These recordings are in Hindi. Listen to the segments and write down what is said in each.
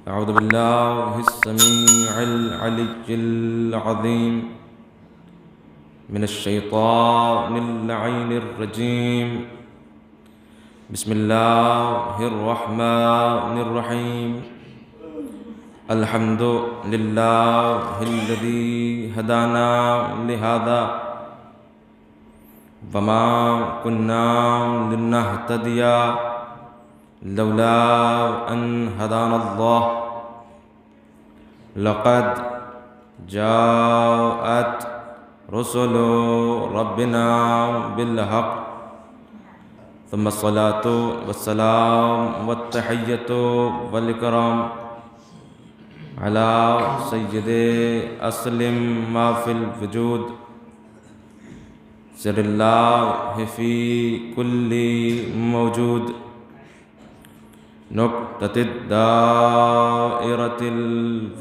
अऊज़ु बिल्लाहि स्समीइल अलीय्यिल अज़ीम मिनश्शैतानिर लअीनिर रजीम। बिस्मिल्लाहिर रहमानिर रहीम। अल्हम्दुलिल्लाहिल्लज़ी हदाना लिहाज़ा वमा कुन्ना लिनहतदिया लौला अन हदानल्लाह। लक़द जाअत रुसुलु रब्बिना बिल्हक़ सुम्मस्सलातु वस्सलाम वत्तहिय्यतु वल इकराम अला सय्यदे अस्लिम मा फिल वजूद सिर्रिल्लाहि फ़ी कुल्ली मौजूद नुक़्ततिद दाइरतिल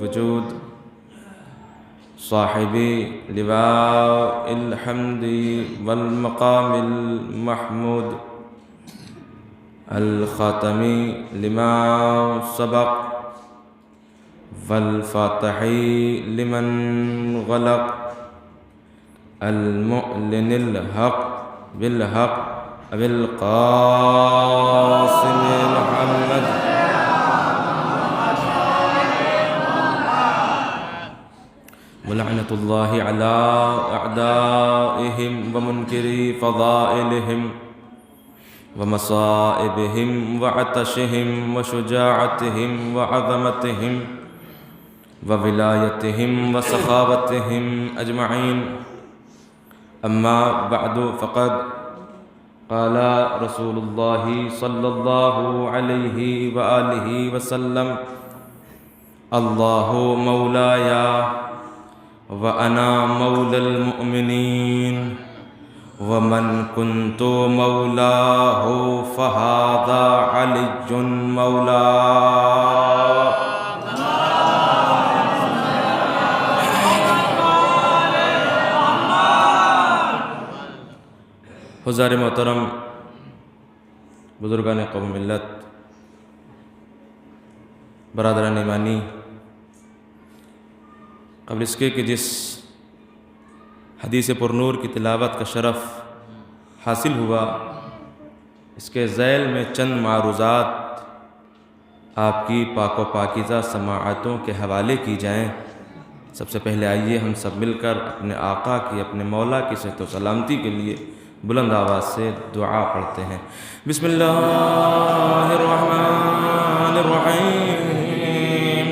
वजूद साहिबी लिवाइल हम्दी वल मक़ामिल महमूद अल ख़ातमी लिमा सबक़ वल फ़ातिही लिमन ग़लक़ अल मुअलिनिल हक़ बिल हक़ अबिल क़ासिम मुहम्मद वलअनतुल्लाहि अला अअदाइहिम व मुनकिरी फ़ज़ाइलिहिम व मसाइबिहिम व अतशिहिम व शुजाअतिहिम व अज़मतिहिम व विलायतिहिम व सखावतिहिम अजमईन। अम्मा बअदु फ़क़द क़ाला रसूलुल्लाहि सल्लल्लाहु अलैहि व आलिहि वसल्लम अल्लाहु मौलाया व अना मौलल मुअमिनीन व मन कुन्तु मौलाहु फ़हाज़ा अलियुन मौला। हुज़ार मोहतरम, बुज़ुर्गान कौम मिल्लत, बरादरान ईमानी, क़ब्ल इसके कि जिस हदीस पुरनूर की तिलावत का शरफ़ हासिल हुआ, इसके ज़ैल में चंद मारूज़ात आपकी पाक व पाकीज़ा समाअतों के हवाले की जाएँ। सबसे पहले आइए हम सब मिलकर अपने आका की, अपने मौला की सेहत व सलामती के लिए बुलंद आवाज़ से दुआ पढ़ते हैं। बिस्मिल्लाहिर्रहमानिर्रहीम।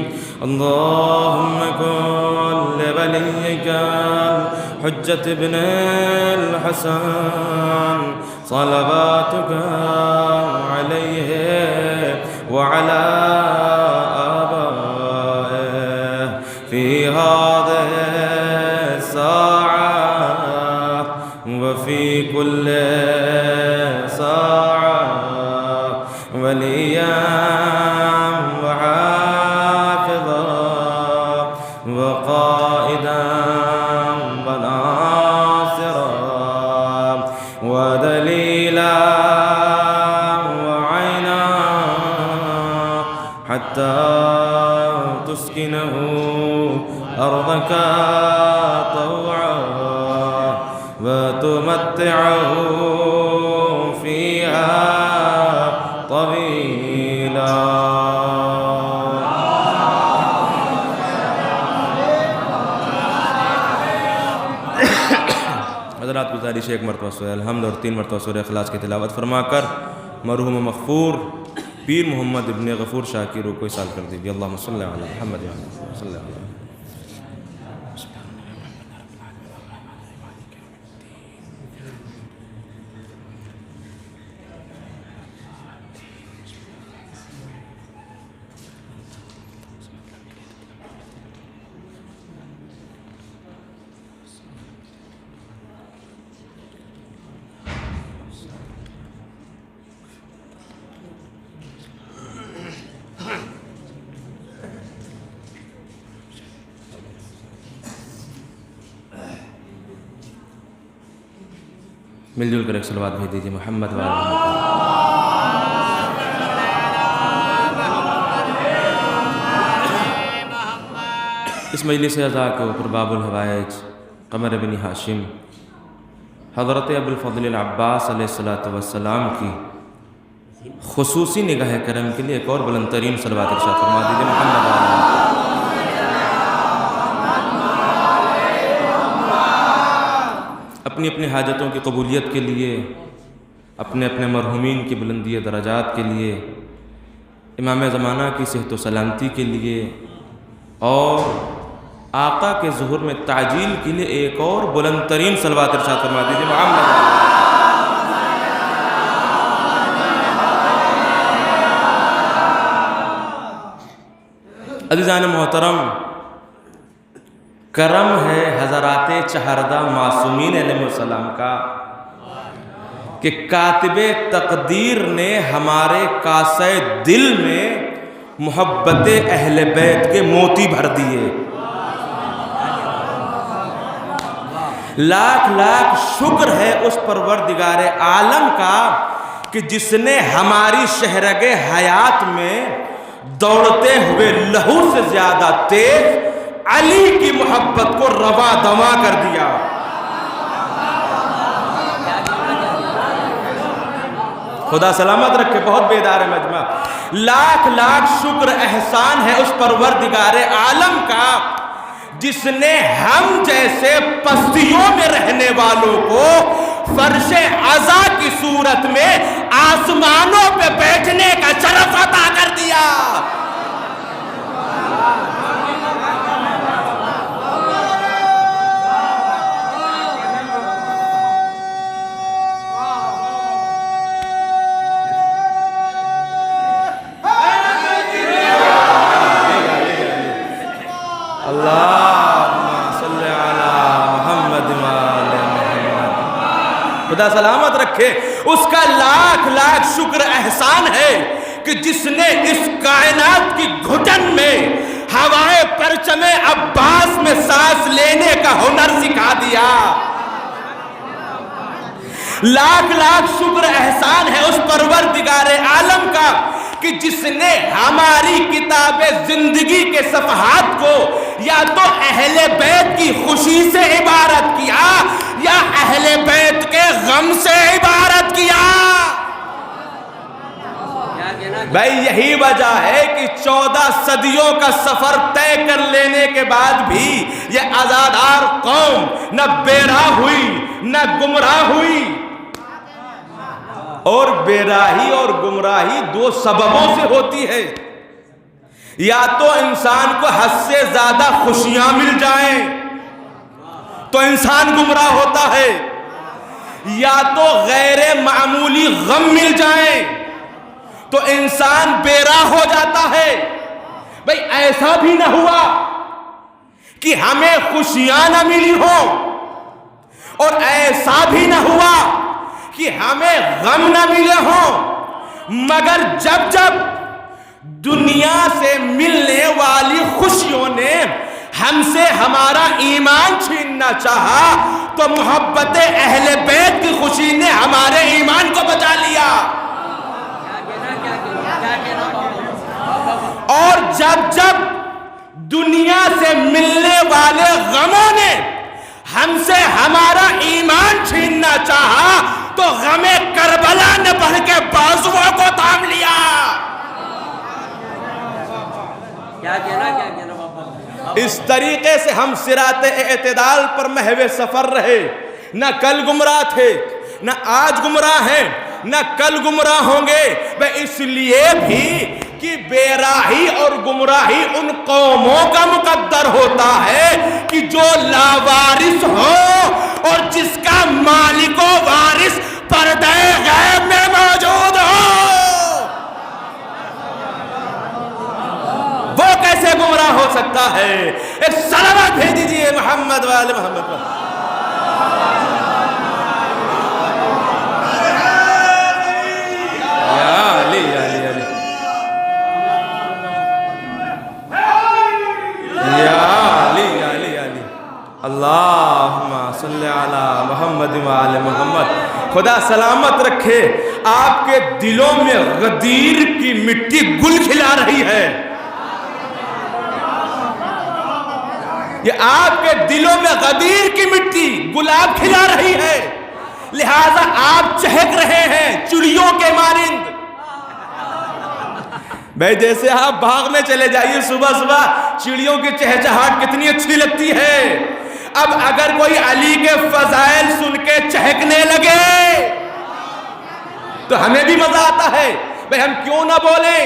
अल्लाहुम्मा कुल्ल वलिय्यिकल हुज्जत इब्नुल हसन सलवातुका अलैहि व अला आबाइहि फी हाज़िहि वफ़ी कुल्ले साअ वलिय्यन व हाफ़िज़ा व क़ाइदन व नासिरा व दलीला व ऐना हत्ता तुस्किनहु अर्ज़का वतुमत्तिअहु फ़ीहा तवीला। हज़रात गुज़ारिश एक मरतबा सूरह अल-हम्द और 3 मरतबा सूरह इख़लास की तिलावत फरमाकर मरहूम मग़फ़ूर पीर मोहम्मद इब्न गफ़ूर शाह की रूह को इसाल कर दीजिए। अल्लाहुम्मा सल्लि अला मुहम्मद व सल्लि अला। मिलजुल कर एक सलवात भेज दीजिए मोहम्मद वाले। इस मजलिस अज़ा के ऊपर बाबुल हवाइज क़मर बिन हाशिम हज़रत अबुल फ़ज़ल अब्बास अलैहिस्सलातु वस्सलाम की खुसूसी निगाह करम के लिए एक और बुलंद तरीन सलवात इरशाद फरमा दीजिए। मोहम्मद अपनी अपनी हाजतों की कबूलियत के लिए, अपने अपने मरहूमीन की बुलंदी दराजात के लिए, इमाम ज़माना की सेहत व सलामती के लिए और आका के ज़ुहूर में ताजील के लिए एक और बुलंद तरीन सलवात इरशाद फरमा दीजिए। मोहम्मद अज़ीज़ान मोहतरम, करम है हज़रात चहरदा मासूमीन अलैहिस्सलाम का कि कातिबे तकदीर ने हमारे कासे दिल में मोहब्बत अहले बैत के मोती भर दिए। लाख लाख शुक्र है उस परवरदिगार आलम का कि जिसने हमारी शहरगे हयात में दौड़ते हुए लहू से ज्यादा तेज अली की मोहब्बत को रवा दवा कर दिया। खुदा सलामत रखे, बहुत बेदार है मजमा। लाख लाख शुक्र एहसान है उस परवरदिगार आलम का जिसने हम जैसे पस्तियों में रहने वालों को फर्शे अज़ा की सूरत में आसमानों पे बैठने का शरफ अता कर दिया। खुदा सलामत रखे, उसका लाख लाख शुक्र एहसान है कि जिसने इस कायनात की घुटन में हवाए परचमे अब्बास में सांस लेने का हुनर सिखा दिया। लाख लाख शुक्र एहसान है उस परवरदिगार आलम का कि जिसने हमारी किताबे जिंदगी के सफ़हात को या तो अहले बैत की खुशी से इबारत किया या अहले बैत के गम से इबारत किया। भाई यही वजह है कि 14 सदियों का सफर तय कर लेने के बाद भी यह आजादार कौम न बेराह हुई न गुमराह हुई। और बेराही और गुमराही दो सबबों से होती है, या तो इंसान को हद से ज्यादा खुशियां मिल जाएं तो इंसान गुमराह होता है, या तो गैर मामूली गम मिल जाए तो इंसान बेराह हो जाता है। भाई ऐसा भी ना हुआ कि हमें खुशियां ना मिली हो और ऐसा भी ना हुआ कि हमें गम ना मिले हो, मगर जब जब दुनिया से मिलने वाली खुशियों ने हमसे हमारा ईमान छीनना चाहा तो मोहब्बत अहले बैत की खुशी ने हमारे ईमान को बचा लिया। और जब जब दुनिया से मिलने वाले गमों ने हमसे हमारा ईमान छीनना चाहा तो गमे करबला ने बढ़ के बाजुओं को थाम लिया। क्या कहना इस तरीके से हम सिराते एतदाल पर महवे सफर रहे। न कल गुमराह थे, न आज गुमराह हैं, न कल गुमराह होंगे। वह इसलिए भी कि बेराही और गुमराही उन कौमों का मुकद्दर होता है कि जो लावारिस हो और जिसका मालिको वारिस पर्दे गैब में मौजूद हो। वो कैसे गुमराह हो सकता है? एक सलावत भेज दीजिए मोहम्मद वाले मोहम्मद पर। अल्लाहुम्मा सल्ली अला मुहम्मद व आले मुहम्मद। खुदा सलामत रखे, आपके दिलों में गदीर की मिट्टी गुल खिला रही है। ये आपके दिलों में गदीर की मिट्टी गुलाब खिला रही है, लिहाजा आप चहक रहे हैं चिड़ियों के मानिंद। भाई जैसे आप बाग में चले जाइए सुबह सुबह, चिड़ियों की चहचहाट कितनी अच्छी लगती है। अब अगर कोई अली के फजाइल सुन के चहकने लगे तो हमें भी मजा आता है। भाई हम क्यों ना बोले,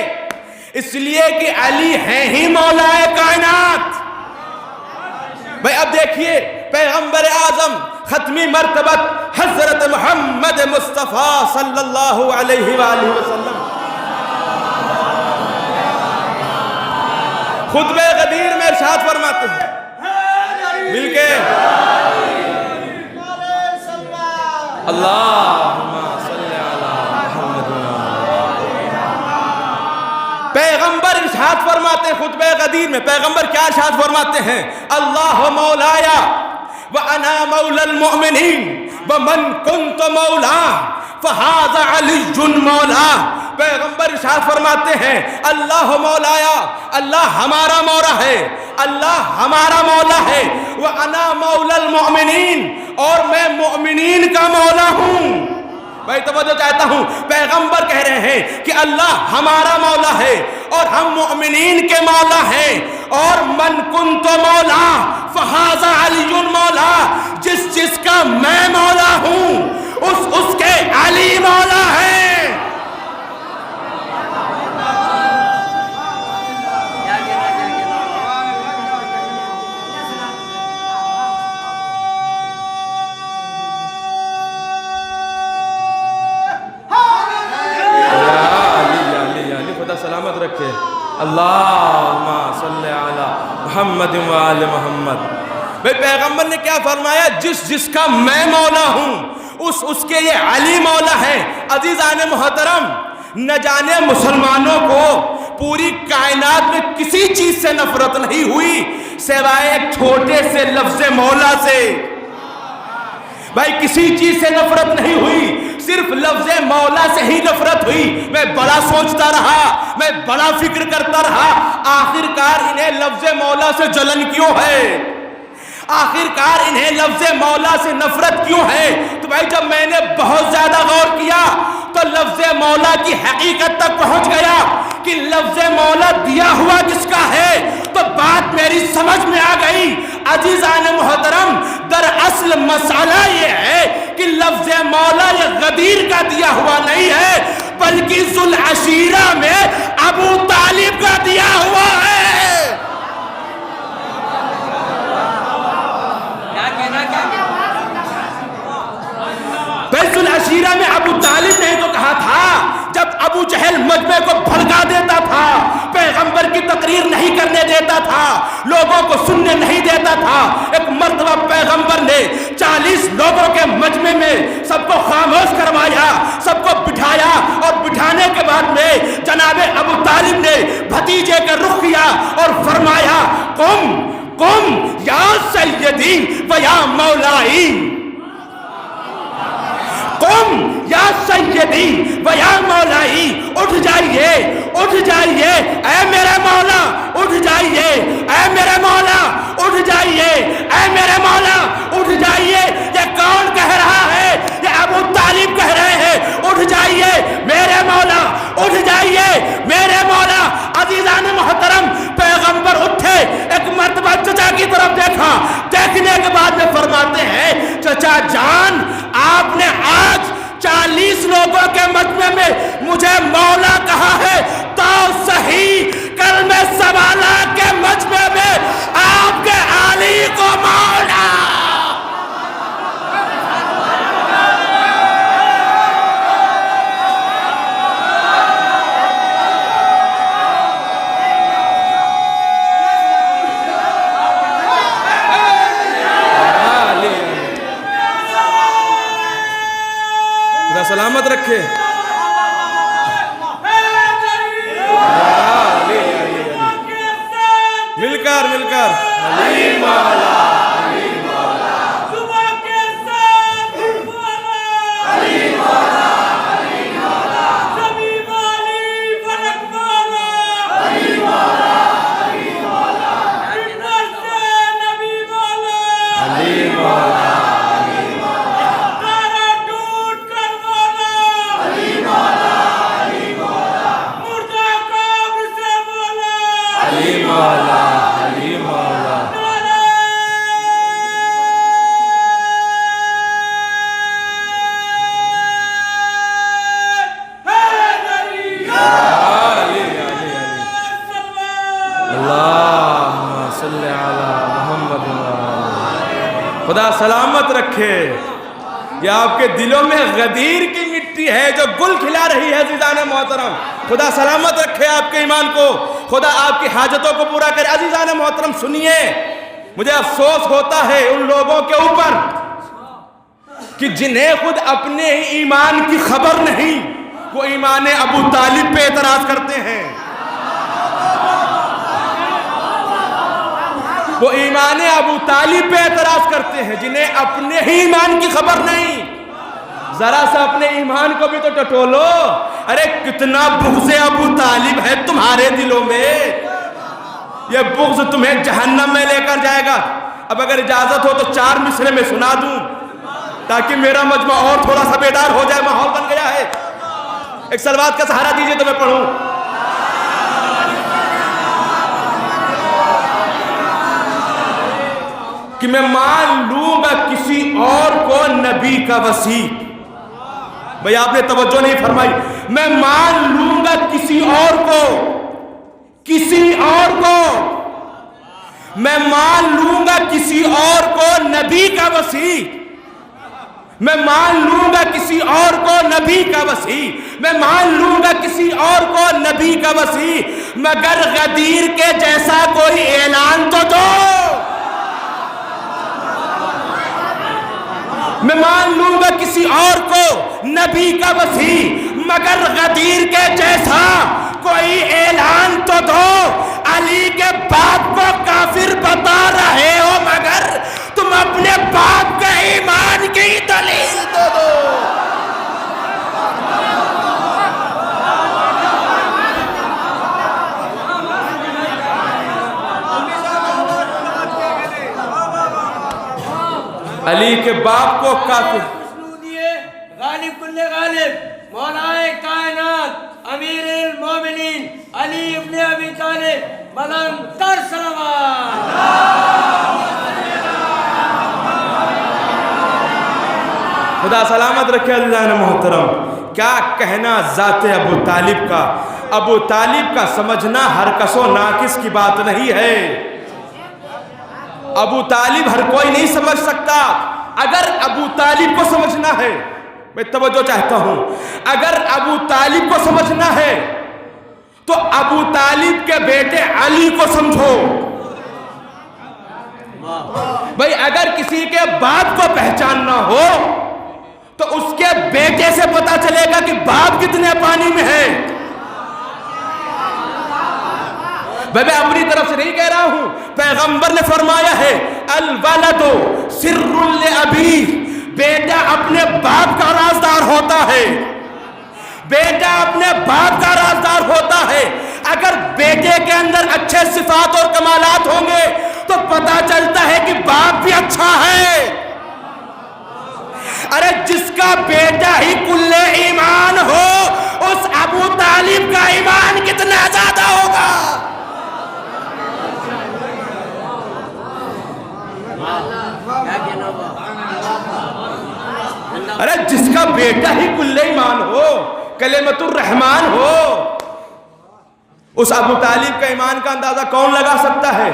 इसलिए कि अली है ही मौलाए कायनात। भाई अब देखिए पैगंबर आजम खत्मी मर्तबत हजरत मोहम्मद मुस्तफा सल्लल्लाहु अलैहि वसल्लम खुतबे गदीर में इरशाद फरमाते हैं मिलके, अल्लाहुम्मा सल्ली अला मुहम्मद। पैगंबर इरशाद फरमाते हैं खुतबे गदीर में, पैगंबर क्या इरशाद फरमाते हैं, अल्लाह मौलाया व अना मौलल मोमिनीन व मन कुंत मौला फहाज़ा अलीयुन मौला। पैगंबर इरशाद फरमाते हैं अल्लाह मौलाया, अल्लाह हमारा मौला है, अल्लाह हमारा मौला है, व अना मौलल मोमिनीन, और मैं मोमिनीन का मौला हूं। भाई तवज्जो चाहता हूं, पैगंबर कह रहे हैं कि अल्लाह हमारा मौला है और हम मोमिनीन के मौला हैं, और मन कुंत मौला फहाज़ा अलीयुन मौला, जिसका मैं मौला हूं उसके अली मौला है। सलामत रखे, अल्लाहुम्मा सल्ली अला मुहम्मद व आले मोहम्मद। भाई पैगंबर ने क्या फरमाया, जिसका मैं मौला हूं उसके ये अली मौला है। अजीज़ान मोहतरम, न जाने मुसलमानों को पूरी कायनात में किसी चीज से नफरत नहीं हुई सिवाय एक छोटे से लफ्ज़ मौला से। भाई किसी चीज से नफरत नहीं हुई, सिर्फ लफ्ज़ मौला से ही नफरत हुई। मैं बड़ा सोचता रहा, मैं बड़ा फिक्र करता रहा, आखिरकार इन्हें लफ्ज़ मौला से जलन क्यों है, आखिरकार इन्हें लफ्ज़ मौला से नफरत क्यों है। तो भाई जब मैंने बहुत ज्यादा गौर किया तो लफ्ज़ मौला की हकीकत तक पहुंच गया कि लफ्ज़ मौला दिया हुआ किसका है, तो बात मेरी समझ में आ गई। अजीज़ान मोहतरम, दरअसल मसाला ये है कि लफ्ज़ मौला ये गदीर का दिया हुआ नहीं है, बल्कि ज़ुल अशीरा में अबू तालिब का दिया हुआ है। ज़ुल अशीरा में अबू तालिब ने तो कहा था, जब अबू जहल मजमे को भड़का देता था, पैगंबर की तकरीर नहीं करने देता था, लोगों को सुनने नहीं देता था, एक मर्तबा पैगंबर ने 40 लोगों के मजमे में सबको खामोश करवाया, सबको बिठाया, और बिठाने के बाद में जनाबे अबू तालिब ने भतीजे का रुख किया और फरमाया, कुम कुम या सैयदी व या मौलाई, कुम या सैयदी व या मौलाई, उठ जाइए, उठ जाइए ऐ मेरे मौला, उठ जाइए ऐ मेरे मौला, उठ जाइए ऐ मेरे मौला, उठ जाइए। ये कौन कह रहा है, ये अबू तालिब कह रहे हैं, उठ जाइए मेरे मौला, उठ जाइए मेरे मौला। अजीज़ान मोहतरम, पैगंबर उठे, एक मर्तबा चचा की तरफ देखा, देखने के बाद में फरमाते हैं, चचा जान आपने आज 40 लोगों के मजमे में मुझे मौला कहा है, तो सही कल मैं सवाला के मजमे में आपके आली को मौला। सलामत रखे। मिलकर मिलकर अली मौला, अली मौला, सुबह के साथ अली मौला, अली मौला, सभी वाली फलक मौला, अली मौला, अली मौला, से नबी अल्लाहुम्मा सल्ली अला मुहम्मद। खुदा सलामत रखे। ये आपके दिलों में गदीर की मिट्टी है जो गुल खिला रही है अज़ीज़ान मोहतरम। खुदा सलामत रखे आपके ईमान को, खुदा आपकी हाजतों को पूरा करे। अज़ीज़ान मोहतरम सुनिए, मुझे अफसोस होता है उन लोगों के ऊपर कि जिन्हें खुद अपने ही ईमान की खबर नहीं, वो ईमान अबू तालिब पे एतराज करते हैं। वो ईमान अबू तालिब पे एतराज करते हैं जिन्हें अपने ही ईमान की खबर नहीं। जरा सा अपने ईमान को भी तो टटोलो। अरे कितना बुग़्ज़ अबू तालिब है तुम्हारे दिलों में, ये बुग़्ज़ तुम्हें जहन्नम में लेकर जाएगा। अब अगर इजाजत हो तो 4 मिसरे में सुना दूं ताकि मेरा मजमा और थोड़ा सा बेदार हो जाए। माहौल बन गया है। एक सलवात का सहारा दीजिए तो मैं पढ़ूं। कि मैं मान लूंगा किसी और को नबी का वसी। भाई आपने तवज्जो नहीं फरमाई। मैं मान लूंगा किसी और को, किसी और को मैं मान लूंगा किसी और को नबी का वसी। मैं मान लूंगा किसी और को नबी का वसी। मैं मान लूंगा किसी और को नबी का वसी, मगर गदीर के जैसा कोई ऐलान तो दो। मैं मान लूंगा किसी और को नबी का वसी, मगर गदीर के जैसा कोई ऐलान तो दो। अली के बाप को काफिर बता रहे हो, मगर तुम अपने बाप के ईमान की दलील तो दो। अली के बाप को काफिर, गालिब कुल्ले गालिब, मौलाए कायनात, अमीरुल मोमिनीन अली इब्ने अबी तालिब मलंग कर सलावत। खुदा सलामत रखे। अज़ीज़ान मोहतरम, क्या कहना ज़ाते अबू तालिब का। अबू तालिब का समझना हर कसो नाकिस की बात नहीं है। अबू तालिब हर कोई नहीं समझ सकता। अगर अबू तालिब को समझना है, मैं तवज्जो चाहता हूं, अगर अबू तालिब को समझना है तो अबू तालिब के बेटे अली को समझो। भाई अगर किसी के बाप को पहचानना हो तो उसके बेटे से पता चलेगा कि बाप कितने पानी में है। मैं अपनी तरफ से नहीं कह रहा हूं, पैगंबर ने फरमाया है अल वलदु सिर्रुल अबी, बेटा अपने बाप का राजदार होता है। बेटा अपने बाप का राजदार होता है। अगर बेटे के अंदर अच्छे सिफात और कमालात होंगे तो पता चलता है कि बाप भी अच्छा है। अरे जिसका बेटा ही कुल्ले ईमान हो, उस अबू तालिब का ईमान कितना ज्यादा होगा। अरे जिसका बेटा ही कुल्ले ईमान हो, कलेमतुर रहमान हो, उस अबू तालिब का ईमान का अंदाजा कौन लगा सकता है।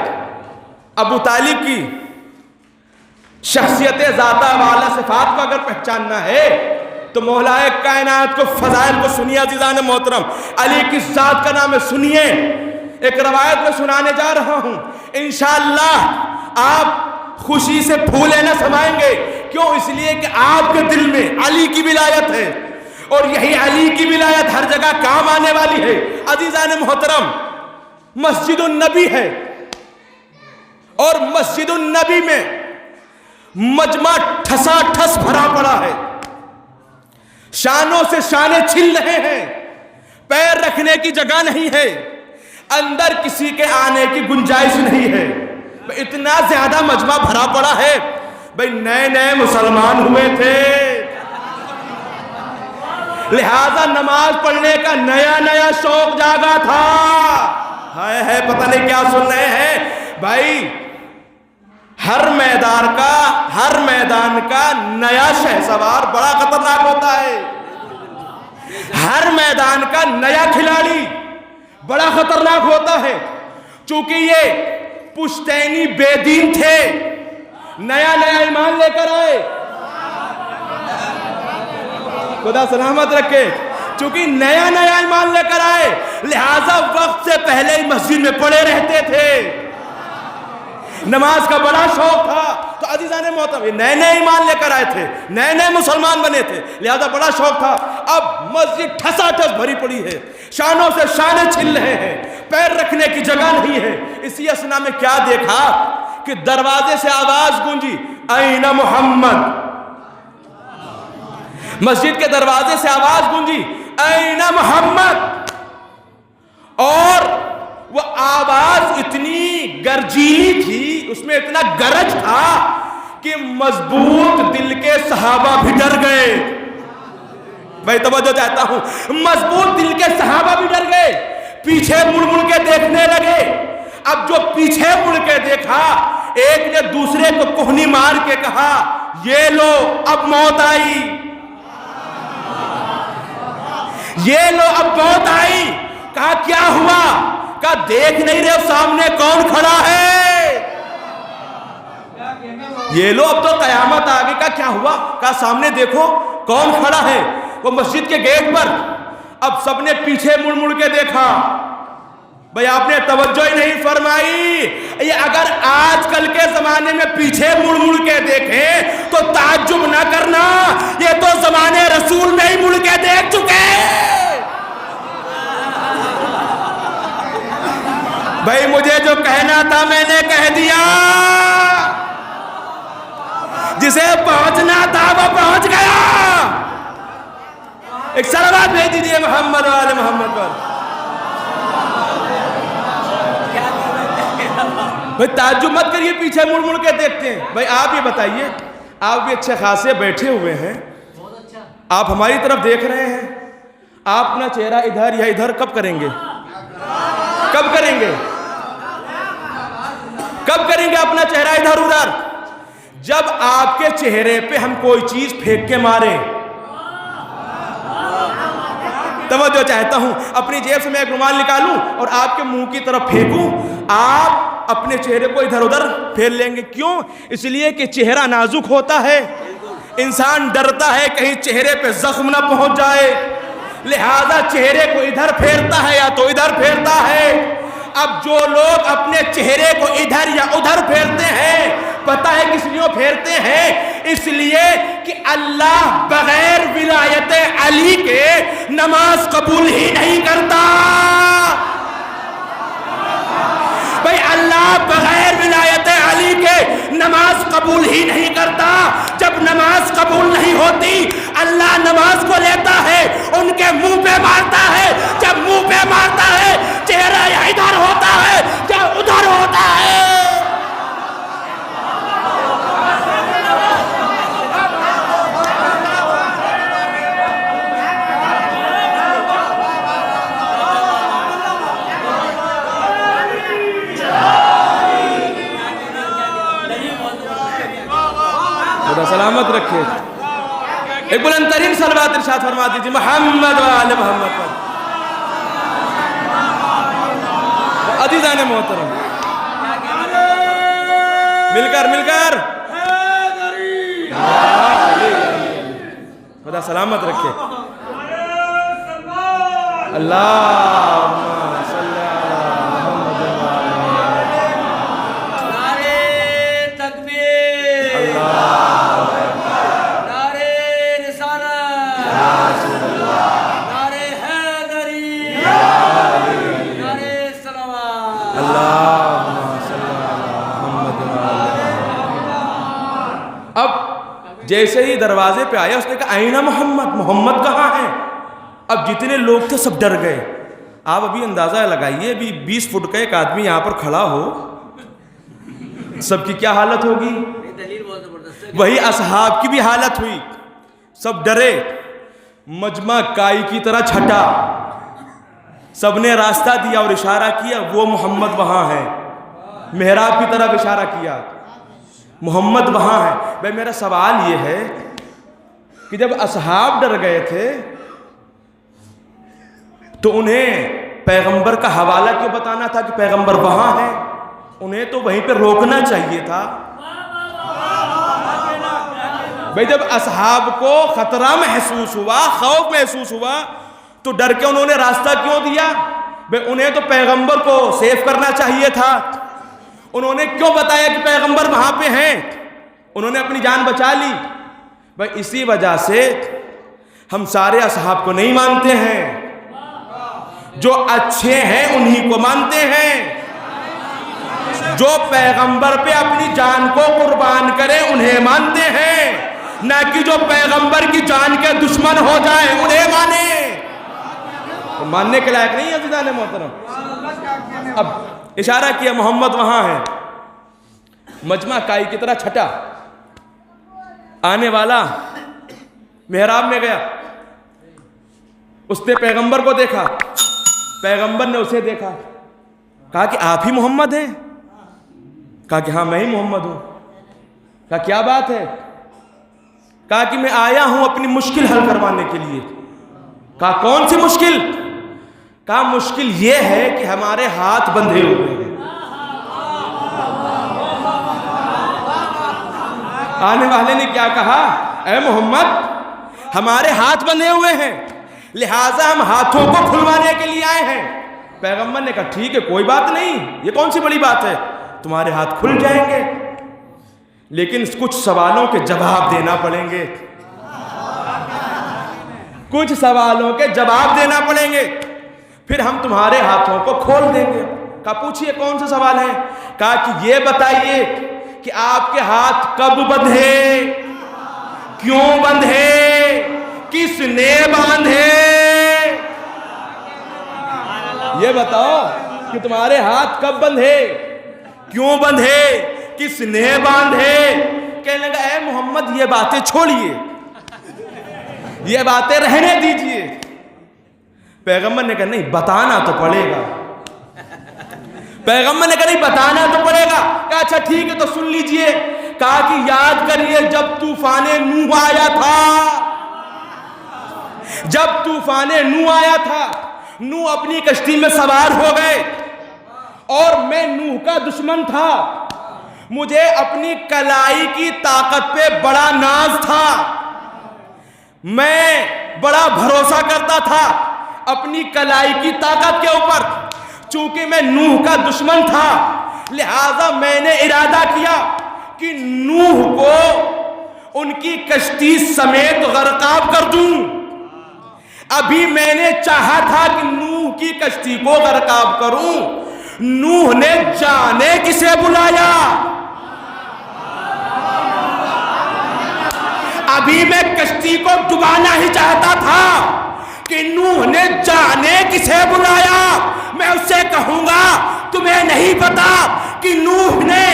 अबू तालिब की शख्सियत ज़ाता वाला सिफात को अगर पहचानना है तो मौलाए कायनात को फजाइल को सुनिए। अज़ीज़ान मोहतरम, अली की ज़ात का नाम है, सुनिए। एक रवायत में सुनाने जा रहा हूं, इंशाअल्लाह आप खुशी से फूले न समाएंगे। क्यों? इसलिए कि आपके दिल में अली की विलायत है और यही अली की विलायत हर जगह काम आने वाली है। अज़ीज़ान मोहतरम, मस्जिदुन नबी है और मस्जिदुन नबी में मजमा ठसाठस भरा पड़ा है। शानों से शाने छिल रहे हैं, पैर रखने की जगह नहीं है, अंदर किसी के आने की गुंजाइश नहीं है। इतना ज्यादा मजमा भरा पड़ा है। भाई नए नए मुसलमान हुए थे, लिहाजा नमाज पढ़ने का नया नया शौक जागा था। है पता नहीं क्या सुन रहे हैं भाई। हर मैदान का नया शहसवार बड़ा खतरनाक होता है। हर मैदान का नया खिलाड़ी बड़ा खतरनाक होता है। चूंकि ये पुश्तैनी बेदीन थे, नया नया ईमान लेकर आए, खुदा सलामत रखे, चूंकि नया नया ईमान लेकर आए, लिहाजा वक्त से पहले ही मस्जिद में पड़े रहते थे, नमाज का बड़ा शौक था। तो अजीज़ाने मोहतरम, ये नए नए ईमान लेकर आए थे, नए नए मुसलमान बने थे, लिहाजा बड़ा शौक था। अब मस्जिद ठसाठस भरी पड़ी है, शानों से शाने छिल रहे हैं, पैर रखने की जगह नहीं है। इसी असना में क्या देखा कि दरवाजे से आवाज गूंजी, ऐना मोहम्मद। मस्जिद के दरवाजे से आवाज गूंजी, ऐना मोहम्मद। और वह आवाज इतनी गरजीली थी, उसमें इतना गरज था कि मजबूत दिल के सहाबा भी डर गए। भाई तवज्जो चाहता हूं, मजबूत दिल के सहाबा भी डर गए, पीछे मुड़ मुड़ के देखने लगे। अब जो पीछे मुड़ के देखा, एक ने दूसरे को कोहनी मार के कहा, ये लो अब मौत आई, ये लो अब मौत आई। कहा क्या हुआ? कहा देख नहीं रहे सामने कौन खड़ा है? ये लो अब तो कयामत आ गई। कहा क्या हुआ? कहा सामने देखो कौन खड़ा है। वो मस्जिद के गेट पर। अब सबने पीछे मुड़ मुड़ के देखा। भाई आपने तवज्जो ही नहीं फरमाई। ये अगर आजकल के जमाने में पीछे मुड़ मुड़ के देखें तो ताज्जुब ना करना, ये तो जमाने रसूल में ही मुड़ के देख चुके हैं। भाई मुझे जो कहना था मैंने कह दिया, जिसे पहुंचना था वो पहुंच गया। एक सलावत भेज दीजिए मोहम्मद वाले मोहम्मद पर। भाई ताज्जुब मत करिए, पीछे मुड़ मुड़ के देखते हैं। भाई आप ये बताइए, आप भी अच्छे खासे बैठे हुए हैं, आप हमारी तरफ देख रहे हैं, आप अपना चेहरा इधर या इधर कब करेंगे? कब करेंगे? कब करेंगे अपना चेहरा इधर उधर? जब आपके चेहरे पे हम कोई चीज फेंक के मारे। तवज्जो चाहता हूं, अपनी जेब से मैं एक रुमाल निकालूं और आपके मुंह की तरफ फेंकूं, आप अपने चेहरे को इधर उधर फेर लेंगे। क्यों? इसलिए कि चेहरा नाजुक होता है, इंसान डरता है कहीं चेहरे पे जख्म ना पहुंच जाए, लिहाजा चेहरे को इधर फेरता है या तो इधर फेरता है। अब जो लोग अपने चेहरे को इधर या उधर फेरते हैं, पता है किस लिए फेरते हैं? इसलिए कि अल्लाह बगैर विलायत अली के नमाज कबूल ही नहीं करता। भाई अल्लाह बगैर विलायत अली के नमाज कबूल ही नहीं करता। जब नमाज कबूल नहीं होती, अल्लाह नमाज को लेता है, उनके मुंह पे मारता है। जब मुंह पे मारता है, चेहरा या इधर होता है या उधर होता है। खुदा सलामत रखे। एक बुलंद तरीन सलवात इरशाद फरमा दीजिए मोहम्मद वाले मोहम्मद पर। अजीज़ाने मोहतरम, मिलकर मिलकर खुदा सलामत रखे। अल्लाह जैसे ही दरवाजे पे आया उसने कहा आईना मोहम्मद, मोहम्मद कहाँ है? अब जितने लोग थे सब डर गए। आप अभी अंदाजा लगाइए, अभी 20 फुट का एक आदमी यहाँ पर खड़ा हो, सबकी क्या हालत होगी? वही असहाब की भी हालत हुई, सब डरे, मजमा काई की तरह छटा, सबने रास्ता दिया और इशारा किया वो मोहम्मद वहाँ है, मेहराब की तरफ इशारा किया, मोहम्मद वहाँ है। भाई मेरा सवाल ये है कि जब असहाब डर गए थे तो उन्हें पैगंबर का हवाला क्यों बताना था कि पैगंबर वहां है? उन्हें तो वहीं पे रोकना चाहिए था। भाई जब असहाब को खतरा महसूस हुआ, खौफ महसूस हुआ, तो डर के उन्होंने रास्ता क्यों दिया? भाई उन्हें तो पैगंबर को सेव करना चाहिए था। उन्होंने क्यों बताया कि पैगंबर वहां पे हैं? उन्होंने अपनी जान बचा ली। भाई इसी वजह से हम सारे असहाब को नहीं मानते हैं, जो अच्छे हैं उन्हीं को मानते हैं। जो पैगंबर पे अपनी जान को कुर्बान करें उन्हें मानते हैं, ना कि जो पैगंबर की जान के दुश्मन हो जाए उन्हें माने। तो मानने के लायक नहीं है अज़ीज़ान मोहतरम। अब इशारा किया मोहम्मद वहां है, मजमा काई की तरह छटा, आने वाला मेहराब में गया, उसने पैगंबर को देखा, पैगंबर ने उसे देखा, कहा कि आप ही मोहम्मद हैं? कहा कि हाँ मैं ही मोहम्मद हूं। कहा क्या बात है? कहा कि मैं आया हूं अपनी मुश्किल हल करवाने के लिए। कहा कौन सी मुश्किल? कहा मुश्किल यह है कि हमारे हाथ बंधे हुए हैं। आने वाले ने क्या कहा? ऐ मोहम्मद, हमारे हाथ बंधे हुए हैं, लिहाजा हम हाथों को खुलवाने के लिए आए हैं। पैगंबर ने कहा ठीक है कोई बात नहीं, ये कौन सी बड़ी बात है, तुम्हारे हाथ खुल जाएंगे, लेकिन कुछ सवालों के जवाब देना पड़ेंगे, कुछ सवालों के जवाब देना पड़ेंगे, फिर हम तुम्हारे हाथों को खोल देंगे। कहा पूछिए कौन सा सवाल है? कहा कि ये बताइए कि आपके हाथ कब बंधे, क्यों बंधे, किसने बांधे? ये बताओ कि तुम्हारे हाथ कब बंधे, क्यों बंधे, किसने बांधे? कहने लगा ऐ मोहम्मद ये बातें छोड़िए, ये बातें रहने दीजिए। पैगंबर ने कहा नहीं बताना तो पड़ेगा। पैगंबर ने कहा नहीं बताना तो पड़ेगा। कहा अच्छा ठीक है तो सुन लीजिए। कहा कि याद करिए जब तूफाने नूह आया था, जब तूफाने नूह आया था, नूह अपनी कश्ती में सवार हो गए और मैं नूह का दुश्मन था, मुझे अपनी कलाई की ताकत पे बड़ा नाज था, मैं बड़ा भरोसा करता था अपनी कलाई की ताकत के ऊपर। चूंकि मैं नूह का दुश्मन था लिहाजा मैंने इरादा किया कि नूह को उनकी कश्ती समेत गरकाब कर दूं। अभी मैंने चाहा था कि नूह की कश्ती को गरकाब करूं, नूह ने जाने किसे बुलाया। अभी मैं कश्ती को डुबाना ही चाहता था कि नूह ने जाने किसे बुलाया। मैं उससे कहूंगा तुम्हें नहीं पता कि नूह ने,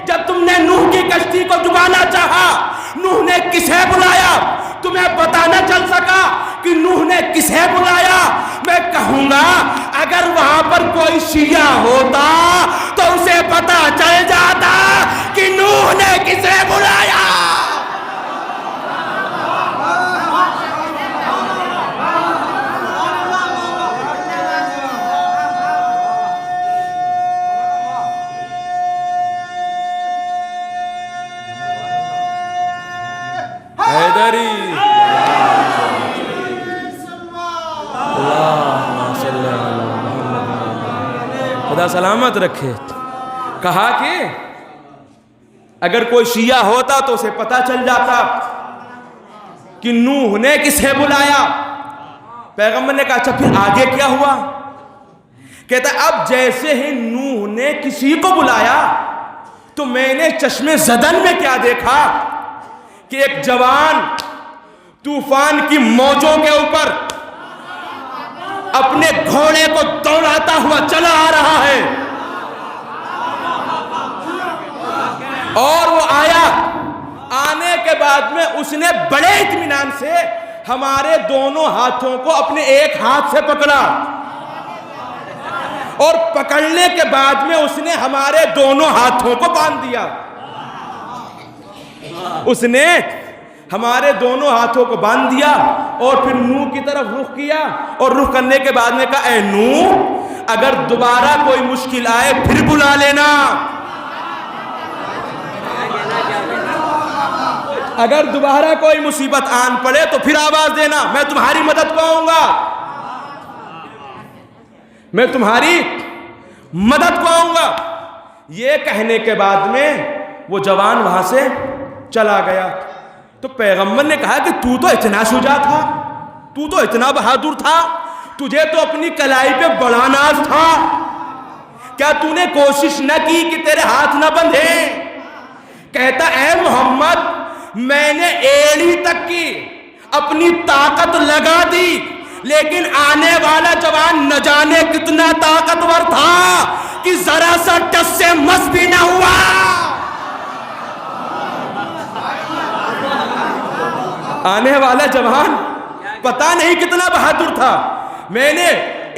जब तुमने नूह की कश्ती को डुबाना चाहा, नूह ने किसे बुलाया? तुम्हें पता न चल सका कि नूह ने किसे बुलाया। मैं कहूंगा अगर वहां पर कोई शिया होता तो उसे पता चल जाता कि नूह ने किसे बुलाया। खुदा सलामत रखे। कहा कि अगर कोई शिया होता तो उसे पता चल जाता कि नूह ने किसे बुलाया। पैगंबर ने कहा अच्छा फिर आगे क्या हुआ? कहता अब जैसे ही नूह ने किसी को बुलाया तो मैंने चश्मे ज़दन में क्या देखा कि एक जवान तूफान की मौजों के ऊपर अपने घोड़े को दौड़ाता हुआ चला आ रहा है। और वो आया, आने के बाद में उसने बड़े इत्मीनान से हमारे दोनों हाथों को अपने एक हाथ से पकड़ा और पकड़ने के बाद में उसने हमारे दोनों हाथों को बांध दिया। उसने हमारे दोनों हाथों को बांध दिया और फिर नूह की तरफ रुख किया और रुख करने के बाद में कहा ऐ नूह अगर दोबारा कोई मुश्किल आए फिर बुला लेना। अगर दोबारा कोई मुसीबत आन पड़े तो फिर आवाज देना, मैं तुम्हारी मदद को आऊंगा, मैं तुम्हारी मदद को आऊंगा। ये कहने के बाद में वो जवान वहां से चला गया। तो पैगंबर ने कहा कि तू तो इतना शुजा था, तू तो इतना बहादुर था, तुझे तो अपनी कलाई पे बड़ा नाज था, क्या तूने कोशिश न की कि तेरे हाथ न बंधे? कहता है मोहम्मद, मैंने एड़ी तक की अपनी ताकत लगा दी, लेकिन आने वाला जवान न जाने कितना ताकतवर था कि जरा सा टस से मस भी ना हुआ। आने वाला जवान पता नहीं कितना बहादुर था, मैंने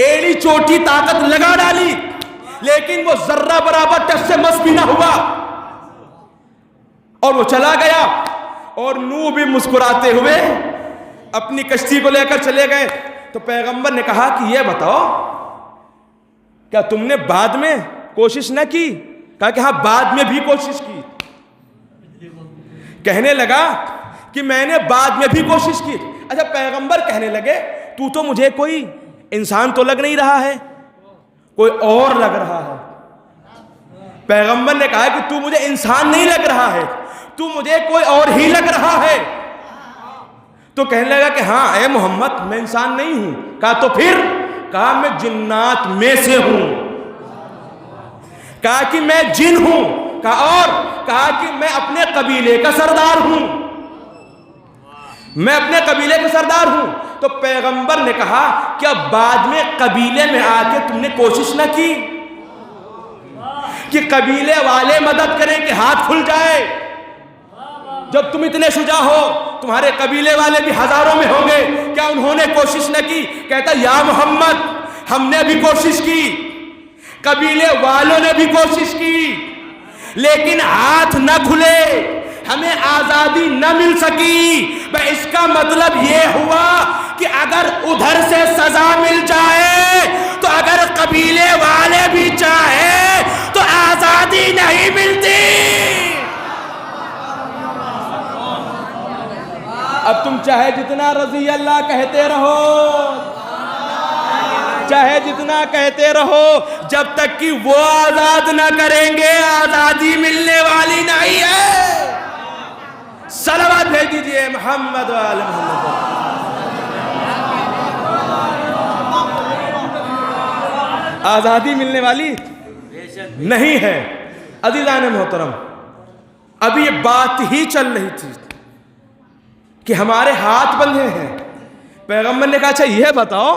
एड़ी चोटी ताकत लगा डाली, लेकिन वो जर्रा बराबर टस से मस भी ना हुआ। और वो चला गया और नूह भी मुस्कुराते हुए अपनी कश्ती को लेकर चले गए। तो पैगंबर ने कहा कि ये बताओ, क्या तुमने बाद में कोशिश न की? कहा कि हाँ, बाद में भी कोशिश की। कहने लगा कि मैंने बाद में भी कोशिश की। अच्छा, पैगंबर कहने लगे तू तो मुझे कोई इंसान तो लग नहीं रहा है, कोई और लग रहा है। पैगंबर ने कहा कि तू मुझे इंसान नहीं लग रहा है, तू मुझे कोई और ही लग रहा है। तो कहने लगा कि हाँ ए मोहम्मद, मैं इंसान नहीं हूं। कहा तो फिर? कहा मैं जिन्नात में से हूं। कहा कि मैं जिन हूं। कहा और? कहा कि मैं अपने कबीले का सरदार हूं, मैं अपने कबीले का सरदार हूं। तो पैगंबर ने कहा कि अब बाद में कबीले में आके तुमने कोशिश ना की कि कबीले वाले मदद करें कि हाथ खुल जाए? जब तुम इतने शुजा हो, तुम्हारे कबीले वाले भी हजारों में होंगे, क्या उन्होंने कोशिश न की? कहता या मोहम्मद, हमने भी कोशिश की, कबीले वालों ने भी कोशिश की, लेकिन हाथ न खुले, हमें आजादी न मिल सकी। भाई इसका मतलब यह हुआ कि अगर उधर से सजा मिल जाए तो अगर कबीले वाले भी चाहे तो आजादी नहीं मिलती। अब तुम चाहे जितना रज़ी अल्लाह कहते रहो, चाहे जितना कहते रहो, जब तक कि वो आजाद ना करेंगे आजादी मिलने वाली नहीं है। सलावत भेज दीजिए मोहम्मद वाले मोहम्मद। आजादी मिलने वाली नहीं है। अज़ीज़ान मोहतरम, अभी ये बात ही चल रही थी कि हमारे हाथ बंधे हैं। पैगंबर ने कहा अच्छा यह बताओ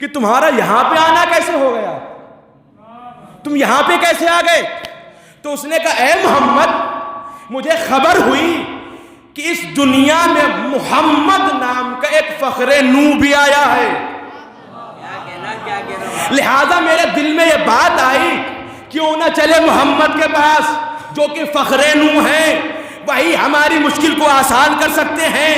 कि तुम्हारा यहां पे आना कैसे हो गया, तुम यहां पे कैसे आ गए? तो उसने कहा ए मोहम्मद, मुझे खबर हुई कि इस दुनिया में मोहम्मद नाम का एक फखरे नूह भी आया है। लिहाजा मेरे दिल में यह बात आई, क्यों ना चले मोहम्मद के पास जो कि फखरे नूह है। वही हमारी मुश्किल को आसान कर सकते हैं,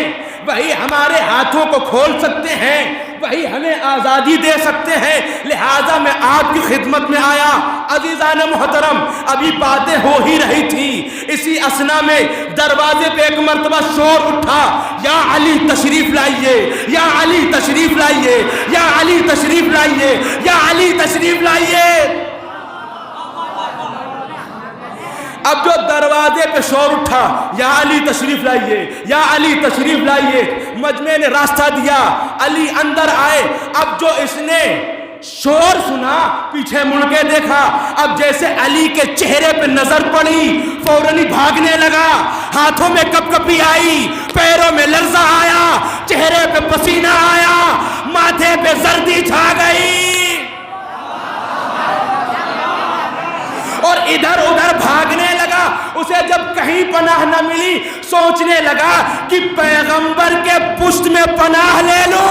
वही हमारे हाथों को खोल सकते हैं, वही हमें आज़ादी दे सकते हैं। लिहाजा मैं आपकी खिदमत में आया। अज़ीज़ान मोहतरम, अभी बातें हो ही रही थी, इसी असना में दरवाजे पे एक मर्तबा शोर उठा, या अली तशरीफ लाइए, या अली तशरीफ लाइए, या अली तशरीफ लाइए, या अली तशरीफ लाइए। अब जो दरवाजे पे शोर उठा, या अली तशरीफ लाइए, या अली तशरीफ लाइए, मजमे ने रास्ता दिया, अली अंदर आए। अब जो इसने शोर सुना, पीछे मुड़ के देखा, अब जैसे अली के चेहरे पे नजर पड़ी, फौरन ही भागने लगा। हाथों में कपकपी आई, पैरों में लर्जा आया, चेहरे पे पसीना आया, माथे पे जर्दी छा गई और इधर उधर भागने लगा। उसे जब कहीं पनाह न मिली, सोचने लगा कि पैगंबर के पुष्ट में पनाह ले लो।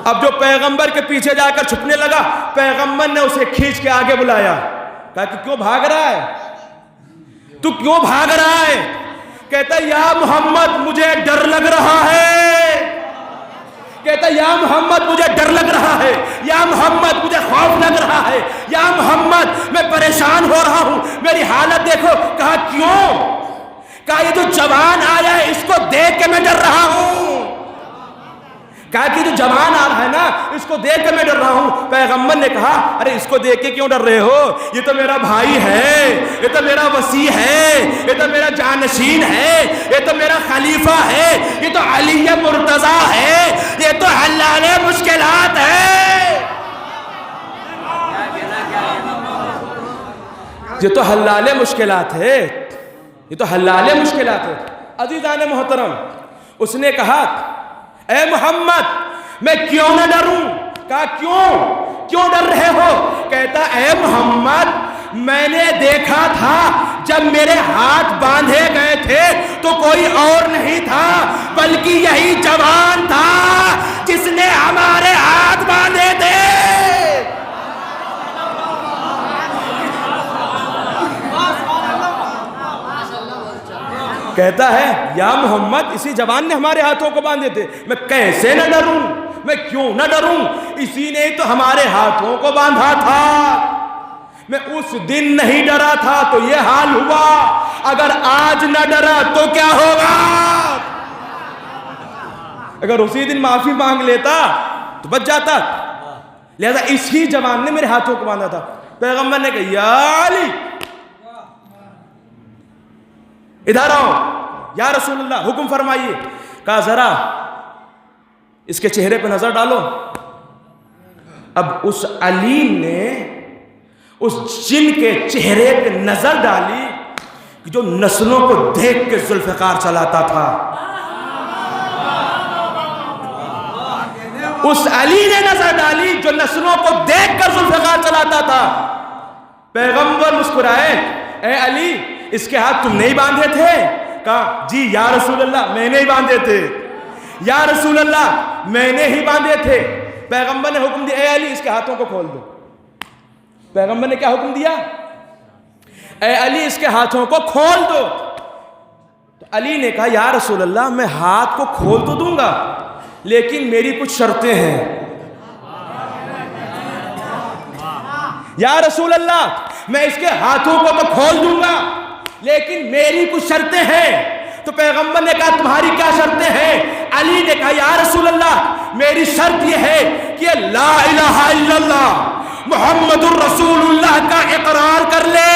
अब जो पैगंबर के पीछे जाकर छुपने लगा, पैगंबर ने उसे खींच के आगे बुलाया। कहा कि क्यों भाग रहा है, तू क्यों भाग रहा है? कहता या मोहम्मद, मुझे डर लग रहा है कहता या मोहम्मद मुझे डर लग रहा है, या मोहम्मद मुझे खौफ लग रहा है, या मोहम्मद मैं परेशान हो रहा हूं, मेरी हालत देखो। कहा क्यों? कहा ये जो जवान आया है इसको देख के मैं डर रहा हूं। कहा कि जो जवान आ रहा है ना इसको देख के मैं डर रहा हूं। पैगंबर ने कहा अरे इसको देख के क्यों डर रहे हो, ये तो मेरा भाई है, ये तो मेरा वसी है, ये तो मेरा जानशीन है, ये तो मेरा खलीफा है, ये तो अली मुर्तजा है, ये तो हल्लाले मुश्किलात है, ये तो हल्लाले मुश्किलात है, ये तो हल्लाले मुश्किलात है। अज़ीज़ान मोहतरम, उसने कहा ए मोहम्मद मैं क्यों ना डरूं? कहा क्यों डर रहे हो? कहता ए मोहम्मद मैंने देखा था जब मेरे हाथ बांधे गए थे तो कोई और नहीं था बल्कि यही जवान था जिसने हमारे हाथ बांधे थे। कहता है या मोहम्मद इसी जवान ने हमारे हाथों को बांधे थे, मैं कैसे न डरूं, मैं क्यों न डरूं, इसी ने तो हमारे हाथों को बांधा था। मैं उस दिन नहीं डरा था तो ये हाल हुआ, अगर आज न डरा तो क्या होगा? अगर उसी दिन माफी मांग लेता तो बच जाता। लिहाजा इसी जवान ने मेरे हाथों को बांधा था। पैगंबर ने कहा या अली इधर आओ, या रसूलुल्लाह हुक्म फरमाइए। कहा जरा इसके चेहरे पे नजर डालो। अब उस अली ने उस जिन के चेहरे पे नजर डाली कि जो नस्लों को देख के जुल्फकार चलाता था। उस अली ने नजर डाली जो नस्लों को देख कर जुल्फकार चलाता था। पैगंबर मुस्कुराए, ए अली इसके हाथ तुमने ही बांधे थे? कहा जी या रसूलल्लाह मैंने ही बांधे थे, या रसूलल्लाह मैंने ही बांधे थे। पैगंबर ने हुक्म दिया ए अली इसके हाथों को खोल दो। पैगंबर ने क्या हुक्म दिया? ए अली इसके हाथों को खोल दो। तो अली ने कहा या रसूलल्लाह मैं हाथ को खोल तो दूंगा लेकिन मेरी कुछ शर्तें हैं। या रसूलल्लाह मैं इसके हाथों को तो खोल दूंगा लेकिन मेरी कुछ शर्तें हैं। तो पैगंबर ने कहा तुम्हारी क्या शर्तें हैं? अली ने कहा या रसूलल्लाह मेरी शर्त यह है कि ला इलाहा इल्लल्लाह मुहम्मदुर रसूलुल्लाह का इकरार कर ले।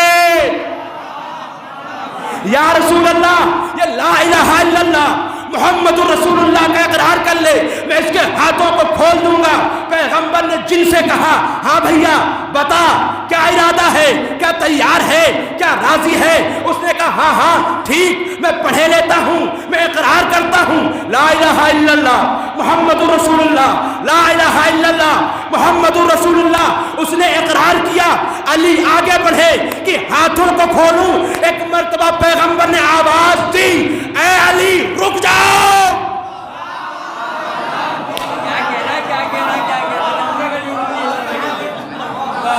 या रसूलल्लाह ये ला इलाहा इल्लल्लाह मुहम्मदुर रसूलुल्लाह का इकरार कर ले, मैं इसके हाथों को खोल दूंगा। पैगंबर ने जिनसे कहा हाँ भैया बता क्या इरादा है, क्या तैयार है, क्या राजी है? उसने कहा हाँ हाँ ठीक मैं पढ़े लेता हूँ, मैं इकरार करता हूँ ला इलाहा इल्लल्लाह मुहम्मदुर रसूलुल्लाह, ला इलाहा इल्लल्लाह मुहम्मदुर रसूलुल्लाह। उसने इकरार किया। अली आगे बढ़े कि हाथों को खोलूं। एक मर्तबा पैगंबर ने आवाज दी ए अली रुक जाओ।